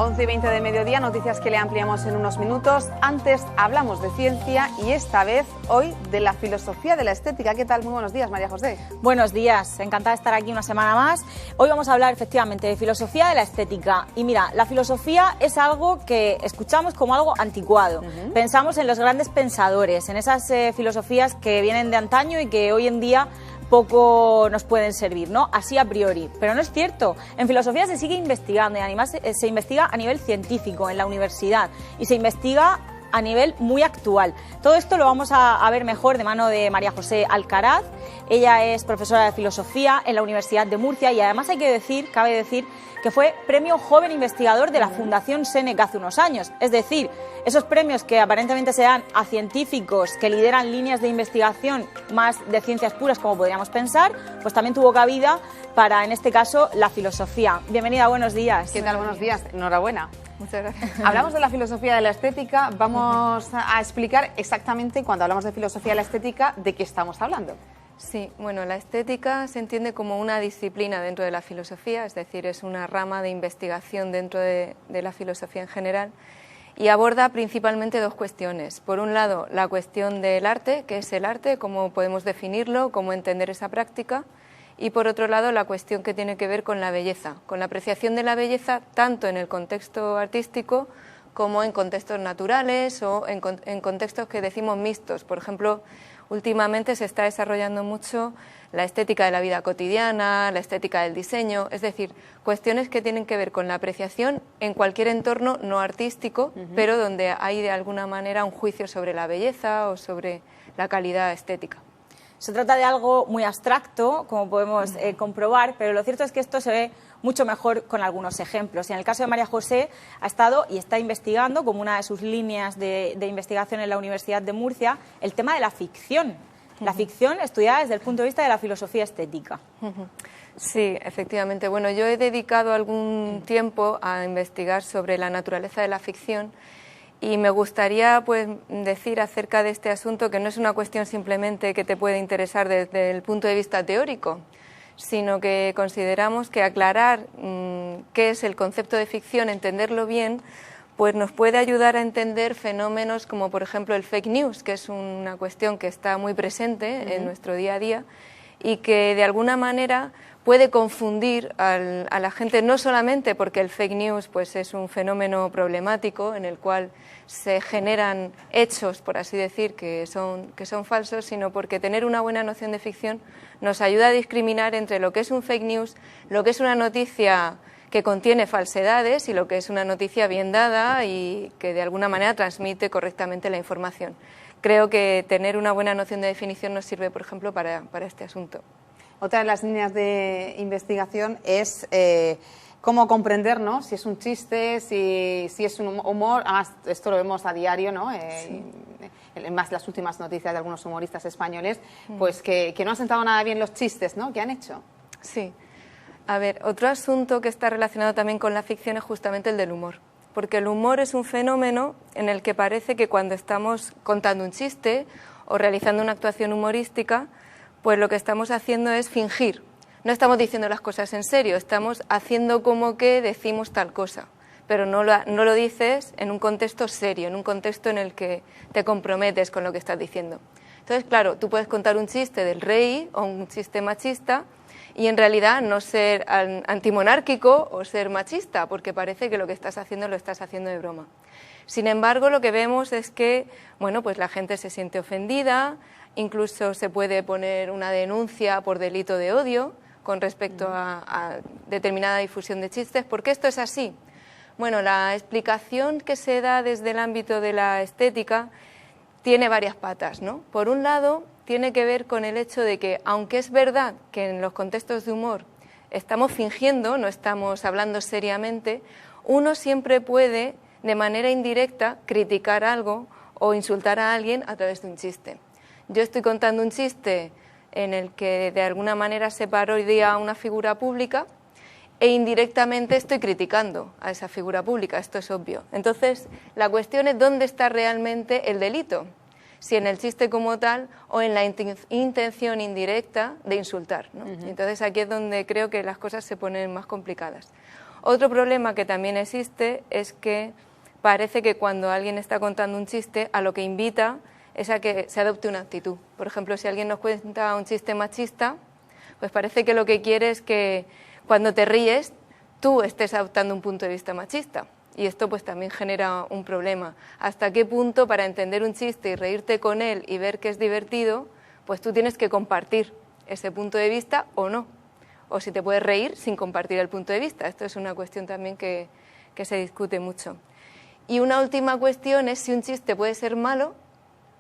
11:20 del mediodía, noticias que le ampliamos en unos minutos. Antes hablamos de ciencia y esta vez, hoy, de la filosofía de la estética. ¿Qué tal? Muy buenos días, María José. Buenos días, encantada de estar aquí una semana más. Hoy vamos a hablar efectivamente de filosofía de la estética. Y mira, la filosofía es algo que escuchamos como algo anticuado. Pensamos en los grandes pensadores, en esas filosofías que vienen de antaño y que hoy en día poco nos pueden servir, ¿no? Así a priori. Pero no es cierto. En filosofía se sigue investigando y además se investiga a nivel científico en la universidad y se investiga a nivel muy actual. Todo esto lo vamos a ver mejor de mano de María José Alcaraz. Ella es profesora de filosofía en la Universidad de Murcia y además cabe decir que fue premio joven investigador de la Fundación Seneca hace unos años. Es decir, esos premios que aparentemente se dan a científicos que lideran líneas de investigación más de ciencias puras, como podríamos pensar, pues también tuvo cabida para, en este caso, la filosofía. Bienvenida, buenos días. ¿Qué tal? Buenos días. Enhorabuena. Muchas gracias. Hablamos de la filosofía de la estética. Vamos a explicar exactamente, cuando hablamos de filosofía de la estética, de qué estamos hablando. Sí, bueno, la estética se entiende como una disciplina dentro de la filosofía, es decir, es una rama de investigación dentro de la filosofía en general y aborda principalmente dos cuestiones. Por un lado, la cuestión del arte, ¿qué es el arte?, cómo podemos definirlo, cómo entender esa práctica, y por otro lado, la cuestión que tiene que ver con la belleza, con la apreciación de la belleza tanto en el contexto artístico como en contextos naturales o en contextos que decimos mixtos. Por ejemplo, últimamente se está desarrollando mucho la estética de la vida cotidiana, la estética del diseño, es decir, cuestiones que tienen que ver con la apreciación en cualquier entorno no artístico, pero donde hay de alguna manera un juicio sobre la belleza o sobre la calidad estética. Se trata de algo muy abstracto, como podemos comprobar, pero lo cierto es que esto se ve mucho mejor con algunos ejemplos. Y en el caso de María José, ha estado y está investigando, como una de sus líneas de investigación en la Universidad de Murcia, el tema de la ficción. La ficción estudiada desde el punto de vista de la filosofía estética. Sí, efectivamente. Bueno, yo he dedicado algún tiempo a investigar sobre la naturaleza de la ficción. Y me gustaría decir acerca de este asunto que no es una cuestión simplemente que te puede interesar desde el punto de vista teórico, sino que consideramos que aclarar qué es el concepto de ficción, entenderlo bien, pues nos puede ayudar a entender fenómenos como, por ejemplo, el fake news, que es una cuestión que está muy presente en nuestro día a día y que de alguna manera puede confundir a la gente, no solamente porque el fake news pues es un fenómeno problemático en el cual se generan hechos, por así decir, que son falsos, sino porque tener una buena noción de ficción nos ayuda a discriminar entre lo que es un fake news, lo que es una noticia que contiene falsedades y lo que es una noticia bien dada y que de alguna manera transmite correctamente la información. Creo que tener una buena noción de definición nos sirve, por ejemplo, para este asunto. Otra de las líneas de investigación es cómo comprender, ¿no?, si es un chiste, si es un humor. Además, esto lo vemos a diario, ¿no? Sí. En más las últimas noticias de algunos humoristas españoles, pues que no han sentado nada bien los chistes, ¿no?, que han hecho. Sí. A ver, otro asunto que está relacionado también con la ficción es justamente el del humor. Porque el humor es un fenómeno en el que parece que cuando estamos contando un chiste o realizando una actuación humorística, pues lo que estamos haciendo es fingir. No estamos diciendo las cosas en serio, estamos haciendo como que decimos tal cosa, pero no lo dices en un contexto serio, en un contexto en el que te comprometes con lo que estás diciendo. Entonces, claro, tú puedes contar un chiste del rey o un chiste machista y en realidad no ser antimonárquico o ser machista, porque parece que lo que estás haciendo lo estás haciendo de broma. Sin embargo, lo que vemos es que, bueno, pues la gente se siente ofendida, incluso se puede poner una denuncia por delito de odio con respecto a determinada difusión de chistes. ¿Por qué esto es así? Bueno, la explicación que se da desde el ámbito de la estética tiene varias patas, ¿no? Por un lado, tiene que ver con el hecho de que, aunque es verdad que en los contextos de humor estamos fingiendo, no estamos hablando seriamente, uno siempre puede, de manera indirecta, criticar algo o insultar a alguien a través de un chiste. Yo estoy contando un chiste en el que de alguna manera se parodia a una figura pública e indirectamente estoy criticando a esa figura pública, esto es obvio. Entonces, la cuestión es dónde está realmente el delito, si en el chiste como tal o en la intención indirecta de insultar, ¿no? Entonces, aquí es donde creo que las cosas se ponen más complicadas. Otro problema que también existe es que parece que cuando alguien está contando un chiste, a lo que invita es a que se adopte una actitud. Por ejemplo, si alguien nos cuenta un chiste machista, pues parece que lo que quiere es que cuando te ríes tú estés adoptando un punto de vista machista. Y esto pues también genera un problema. ¿Hasta qué punto para entender un chiste y reírte con él y ver que es divertido, pues tú tienes que compartir ese punto de vista o no? O si te puedes reír sin compartir el punto de vista. Esto es una cuestión también que se discute mucho. Y una última cuestión es si un chiste puede ser malo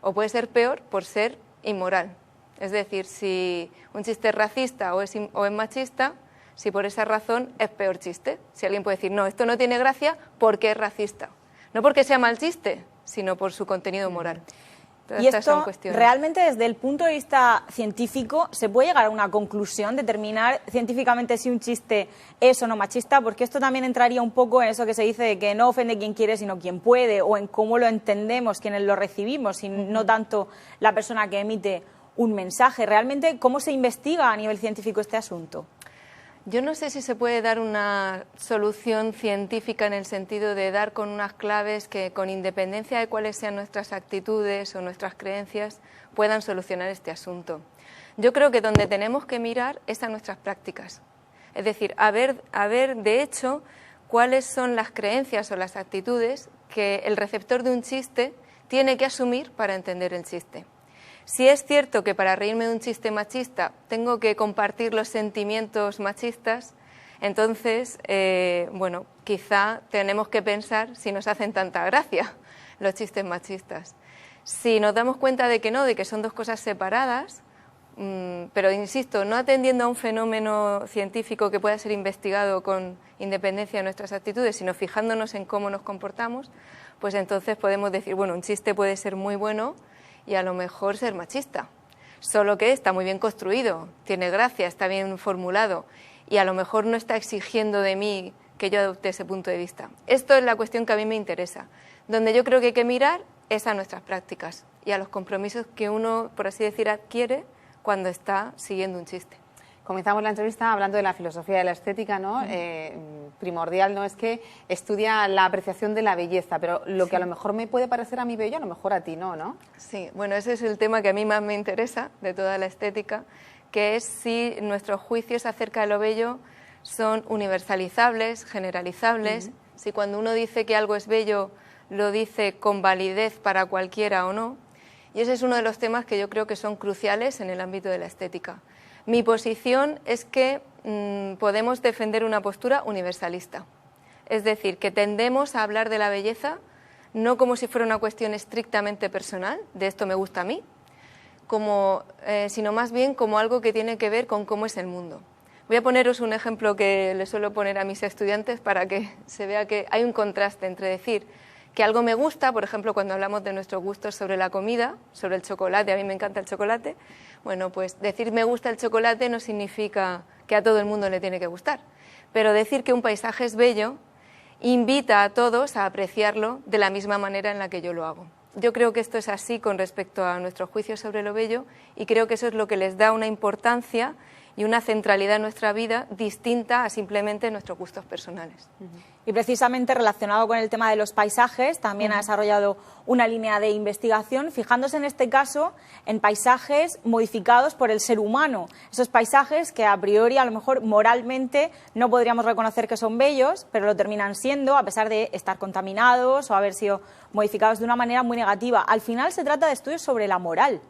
o puede ser peor por ser inmoral. Es decir, si un chiste es racista o es machista, si por esa razón es peor chiste. Si alguien puede decir, no, esto no tiene gracia porque es racista. No porque sea mal chiste, sino por su contenido moral. Y esto, realmente desde el punto de vista científico, ¿se puede llegar a una conclusión, determinar científicamente si un chiste es o no machista? Porque esto también entraría un poco en eso que se dice de que no ofende quien quiere, sino quien puede, o en cómo lo entendemos, quienes lo recibimos, y no tanto la persona que emite un mensaje. Realmente, ¿cómo se investiga a nivel científico este asunto? Yo no sé si se puede dar una solución científica en el sentido de dar con unas claves que, con independencia de cuáles sean nuestras actitudes o nuestras creencias, puedan solucionar este asunto. Yo creo que donde tenemos que mirar es a nuestras prácticas. Es decir, a ver, de hecho, cuáles son las creencias o las actitudes que el receptor de un chiste tiene que asumir para entender el chiste. Si es cierto que para reírme de un chiste machista tengo que compartir los sentimientos machistas, entonces, bueno, quizá tenemos que pensar si nos hacen tanta gracia los chistes machistas. Si nos damos cuenta de que no, de que son dos cosas separadas, pero insisto, no atendiendo a un fenómeno científico que pueda ser investigado con independencia de nuestras actitudes, sino fijándonos en cómo nos comportamos, pues entonces podemos decir, bueno, un chiste puede ser muy bueno y a lo mejor ser machista, solo que está muy bien construido, tiene gracia, está bien formulado y a lo mejor no está exigiendo de mí que yo adopte ese punto de vista. Esto es la cuestión que a mí me interesa. Donde yo creo que hay que mirar es a nuestras prácticas y a los compromisos que uno, por así decir, adquiere cuando está siguiendo un chiste. Comenzamos la entrevista hablando de la filosofía de la estética, ¿no? Primordial, ¿no? Es que estudia la apreciación de la belleza, pero lo que a lo mejor me puede parecer a mí bello, a lo mejor a ti no, ¿no? Sí, bueno, ese es el tema que a mí más me interesa de toda la estética, que es si nuestros juicios acerca de lo bello son universalizables, generalizables, si cuando uno dice que algo es bello lo dice con validez para cualquiera o no. Y ese es uno de los temas que yo creo que son cruciales en el ámbito de la estética. Mi posición es que podemos defender una postura universalista, es decir, que tendemos a hablar de la belleza no como si fuera una cuestión estrictamente personal, de esto me gusta a mí, sino más bien como algo que tiene que ver con cómo es el mundo. Voy a poneros un ejemplo que le suelo poner a mis estudiantes para que se vea que hay un contraste entre decir que algo me gusta, por ejemplo, cuando hablamos de nuestros gustos sobre la comida, sobre el chocolate, a mí me encanta el chocolate, bueno, pues decir me gusta el chocolate no significa que a todo el mundo le tiene que gustar, pero decir que un paisaje es bello invita a todos a apreciarlo de la misma manera en la que yo lo hago. Yo creo que esto es así con respecto a nuestros juicios sobre lo bello y creo que eso es lo que les da una importancia y una centralidad en nuestra vida distinta a simplemente nuestros gustos personales. Y precisamente relacionado con el tema de los paisajes, también ha desarrollado una línea de investigación, fijándose en este caso en paisajes modificados por el ser humano. Esos paisajes que a priori, a lo mejor moralmente, no podríamos reconocer que son bellos, pero lo terminan siendo a pesar de estar contaminados o haber sido modificados de una manera muy negativa. Al final se trata de estudios sobre la moral.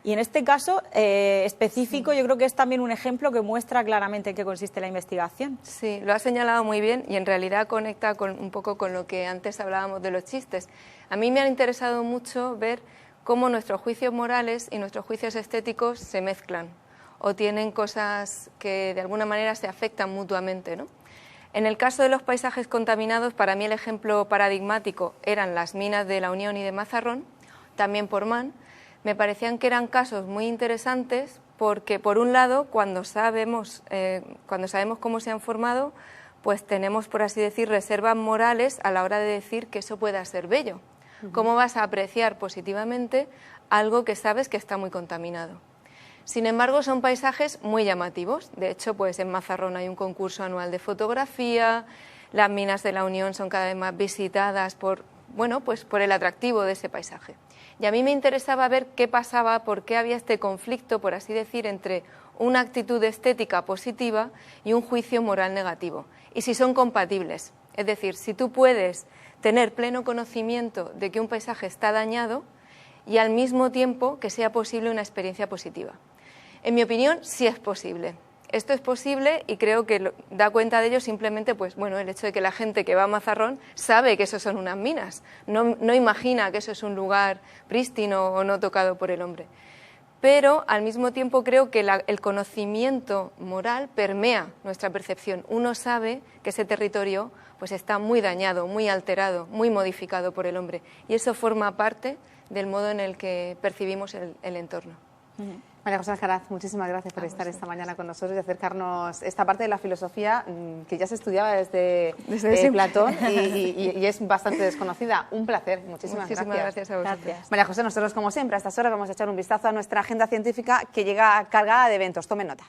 Y en este caso específico yo creo que es también un ejemplo que muestra claramente en qué consiste la investigación. Sí, lo has señalado muy bien y en realidad conecta un poco con lo que antes hablábamos de los chistes. A mí me ha interesado mucho ver cómo nuestros juicios morales y nuestros juicios estéticos se mezclan o tienen cosas que de alguna manera se afectan mutuamente, ¿no? En el caso de los paisajes contaminados, para mí el ejemplo paradigmático eran las minas de La Unión y de Mazarrón, también por Mann. Me parecían que eran casos muy interesantes porque, por un lado, cuando sabemos cómo se han formado, pues tenemos, por así decir, reservas morales a la hora de decir que eso pueda ser bello. ¿Cómo vas a apreciar positivamente algo que sabes que está muy contaminado? Sin embargo, son paisajes muy llamativos. De hecho, pues en Mazarrón hay un concurso anual de fotografía, las minas de la Unión son cada vez más visitadas por el atractivo de ese paisaje. Y a mí me interesaba ver qué pasaba, por qué había este conflicto, por así decir, entre una actitud estética positiva y un juicio moral negativo, y si son compatibles. Es decir, si tú puedes tener pleno conocimiento de que un paisaje está dañado y al mismo tiempo que sea posible una experiencia positiva. En mi opinión, sí es posible. Esto es posible y creo que da cuenta de ello simplemente el hecho de que la gente que va a Mazarrón sabe que eso son unas minas, no imagina que eso es un lugar prístino o no tocado por el hombre. Pero al mismo tiempo creo que el conocimiento moral permea nuestra percepción. Uno sabe que ese territorio está muy dañado, muy alterado, muy modificado por el hombre, y eso forma parte del modo en el que percibimos el entorno. María José Alcaraz, muchísimas gracias por estar esta mañana con nosotros y acercarnos esta parte de la filosofía que ya se estudiaba desde Platón y es bastante desconocida. Un placer, muchísimas gracias a vosotros. Gracias. María José, nosotros como siempre a estas horas vamos a echar un vistazo a nuestra agenda científica que llega cargada de eventos. Tomen nota.